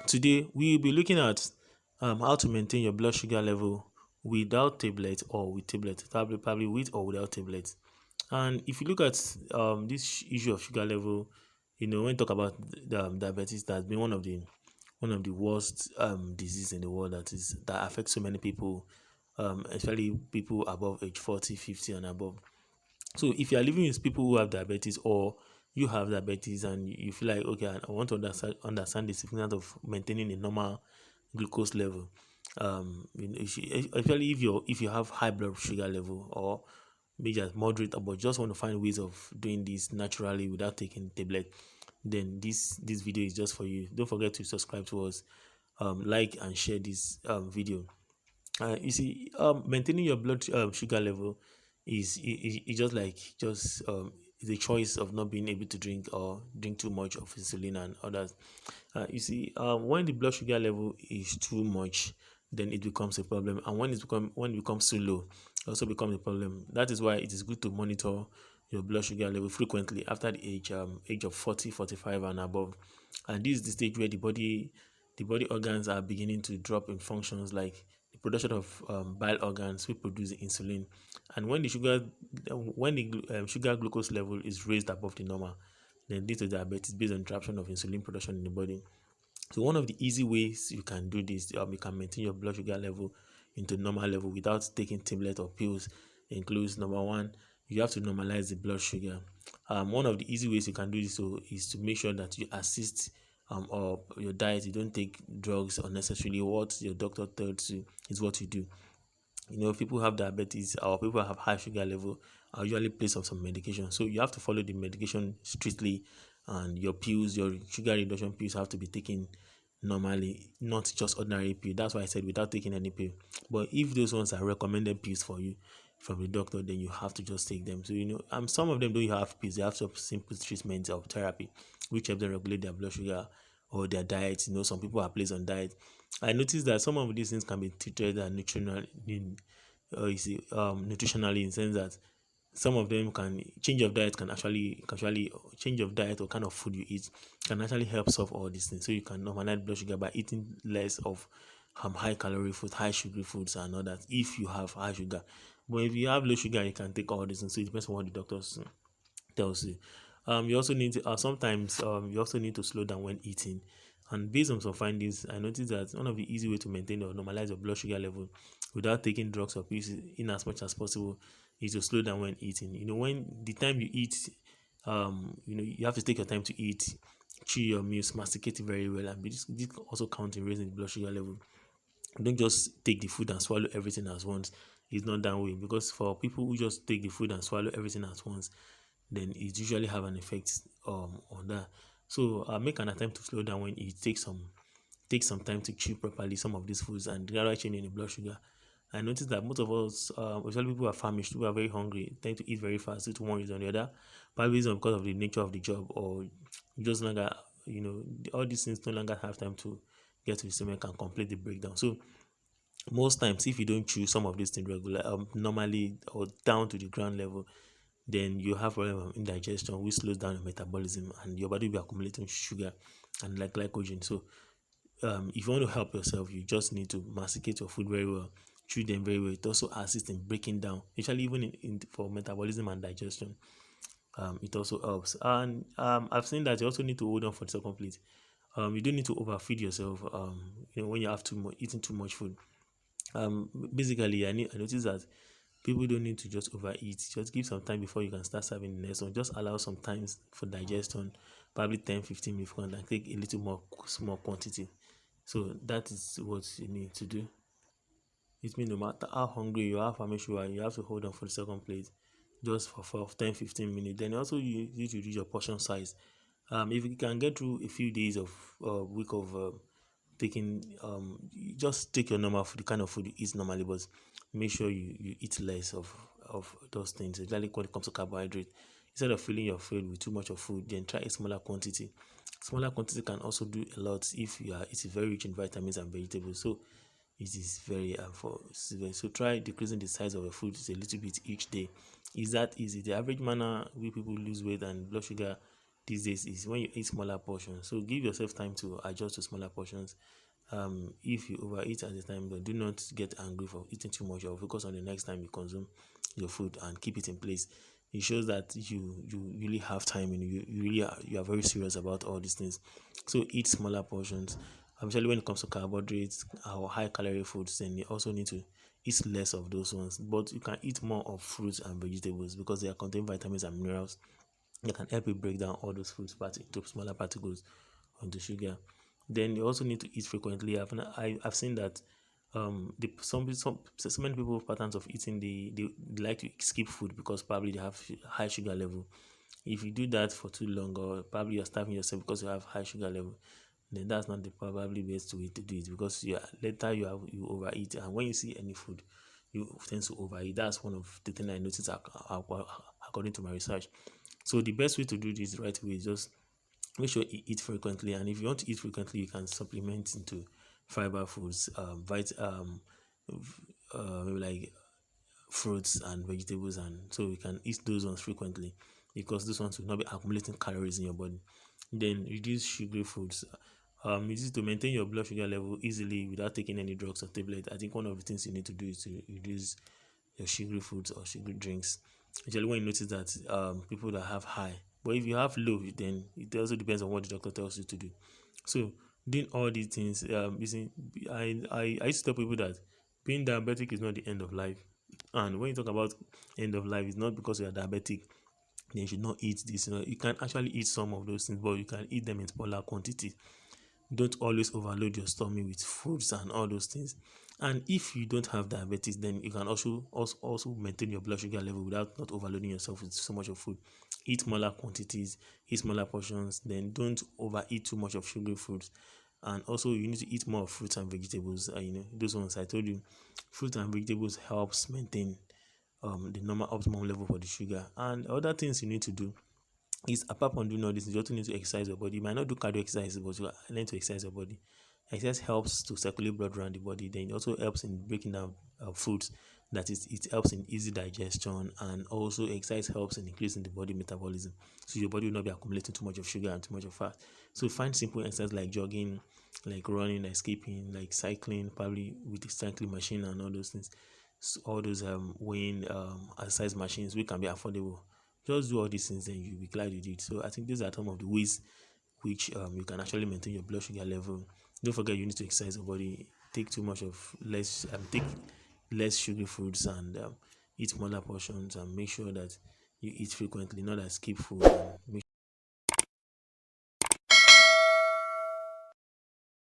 Today we'll be looking at how to maintain your blood sugar level without tablets or with tablets, probably with or without tablets. And if you look at this issue of sugar level, when you talk about diabetes, that's been one of the worst disease in the world that affects so many people, especially people above age 40, 50 and above. So if you are living with people who have diabetes or you have diabetes and you feel like, okay, I want to understand the significance of maintaining a normal glucose level. Especially if you have high blood sugar level or maybe just moderate, but just want to find ways of doing this naturally without taking tablet, then this video is just for you. Don't forget to subscribe to us, like and share this video. You see, maintaining your blood sugar level is just like the choice of not being able to drink or drink too much of insulin and others. You see, when the blood sugar level is too much, then it becomes a problem, and when it becomes too low, it also becomes a problem. That is why it is good to monitor your blood sugar level frequently after the age of 40, 45 and above. And this is the stage where the body organs are beginning to drop in functions like the production of bile organs we produce insulin, and when the sugar glucose level is raised above the normal, then leads to diabetes based on disruption of insulin production in the body. So one of the easy ways you can do this, you can maintain your blood sugar level into normal level without taking tablet or pills, includes number one, you have to normalize the blood sugar. One of the easy ways you can do this is to make sure that you assist or your diet. You don't take drugs unnecessarily. What your doctor tells you is what you do. People have diabetes or people have high sugar level are usually placed on some medication. So you have to follow the medication strictly, and your pills, your sugar reduction pills have to be taken normally, not just ordinary pill. That's why I said without taking any pill. But if those ones are recommended pills for you from the doctor, then you have to just take them. So some of them don't have pills, they have some simple treatments of therapy which help them regulate their blood sugar or their diet. Some people are placed on diet. I noticed that some of these things can be treated nutritionally, in the sense that some of them can change of diet can actually change of diet or kind of food you eat can actually help solve all these things. So you can normalize blood sugar by eating less of high calorie food, high sugary foods and all that if you have high sugar. But if you have low sugar, you can take all these things. So it depends on what the doctors tells you. You also need to sometimes you also need to slow down when eating. And based on some findings, I noticed that one of the easy way to maintain or normalize your blood sugar level without taking drugs or pills in as much as possible is to slow down when eating. When the time you eat, you have to take your time to eat, chew your meals, masticate it very well, and this also counts in raising the blood sugar level. Don't just take the food and swallow everything at once. It's not that way, because for people who just take the food and swallow everything at once, then it usually have an effect on that. So make an attempt to slow down when it take some time to chew properly some of these foods and gradually change in the blood sugar. I noticed that most of us, especially people who are famished, who are very hungry, tend to eat very fast due to one reason or the other, probably because of the nature of the job, or just longer, all these things no longer have time to get to the stomach and complete the breakdown. So most times, if you don't chew some of these things normally or down to the ground level, then you have problem of indigestion, which slows down your metabolism, and your body will be accumulating sugar and like glycogen. So if you want to help yourself, you just need to masticate your food very well, chew them very well. It also assists in breaking down, especially even for metabolism and digestion. It also helps. And I've seen that you also need to hold on for the second plate. You don't need to overfeed yourself. When you have eating too much food. Basically, I noticed that people don't need to just overeat. Just give some time before you can start serving the next one. Just allow some time for digestion, probably 10, 15 minutes, and take a little more small quantity. So that is what you need to do. It means no matter how hungry you are, how famished you have to hold on for the second plate just for 10, 15 minutes. Then also you need to reduce your portion size. If you can get through a few days of week of taking you just take your normal food, the kind of food you eat normally, but make sure you eat less of those things, especially when it comes to carbohydrate. Instead of filling your food with too much of food, then try a smaller quantity. Smaller quantity can also do a lot if it's very rich in vitamins and vegetables. So it is very so try decreasing the size of your food a little bit each day. Is that easy? The average manner we people lose weight and blood sugar these days is when you eat smaller portions. So give yourself time to adjust to smaller portions. If you overeat at the time, but do not get angry for eating too much, or focus on the next time you consume your food and keep it in place. It shows that you really have time and you really you are very serious about all these things. So eat smaller portions. Especially when it comes to carbohydrates or high calorie foods, then you also need to eat less of those ones. But you can eat more of fruits and vegetables because they contain vitamins and minerals that can help you break down all those foods into smaller particles onto sugar. Then you also need to eat frequently. I've seen that so many people have patterns of eating, they like to skip food because probably they have high sugar level. If you do that for too long, or probably you're starving yourself because you have high sugar level, then that's not the probably best way to do it, because later you overeat, and when you see any food you tend to overeat. That's one of the things I noticed according to my research. So the best way to do this right way is just make sure you eat frequently, and if you want to eat frequently, you can supplement into fiber foods, maybe like fruits and vegetables, and so you can eat those ones frequently because those ones will not be accumulating calories in your body. Then reduce sugary foods. This is to maintain your blood sugar level easily without taking any drugs or tablet. I think one of the things you need to do is to reduce your sugary foods or sugary drinks. Actually, when you notice that people that have high, but if you have low, then it also depends on what the doctor tells you to do. So doing all these things, you see, I used to tell people that being diabetic is not the end of life. And when you talk about end of life, it's not because you are diabetic then you should not eat this. You can actually eat some of those things, but you can eat them in smaller quantity. Don't always overload your stomach with foods and all those things. And if you don't have diabetes, then you can also maintain your blood sugar level without not overloading yourself with so much of food. Eat smaller quantities, eat smaller portions, then don't overeat too much of sugary foods. And also you need to eat more fruits and vegetables. Those ones I told you, fruits and vegetables helps maintain the normal optimum level for the sugar. And other things you need to do is, apart from doing all this, you also need to exercise your body. You might not do cardio exercise, but you learn to exercise your body. Exercise helps to circulate blood around the body. Then it also helps in breaking down foods. That is, it helps in easy digestion, and also exercise helps in increasing the body metabolism. So your body will not be accumulating too much of sugar and too much of fat. So find simple exercise like jogging, like running, like skipping, like cycling, probably with the cycling machine and all those things. So all those weighing exercise machines, which can be affordable. Just do all these things, then you'll be glad you did. So I think these are some of the ways which you can actually maintain your blood sugar level. Don't forget you need to exercise your body. Take less sugary foods, and eat smaller portions, and make sure that you eat frequently, not that skip food. And make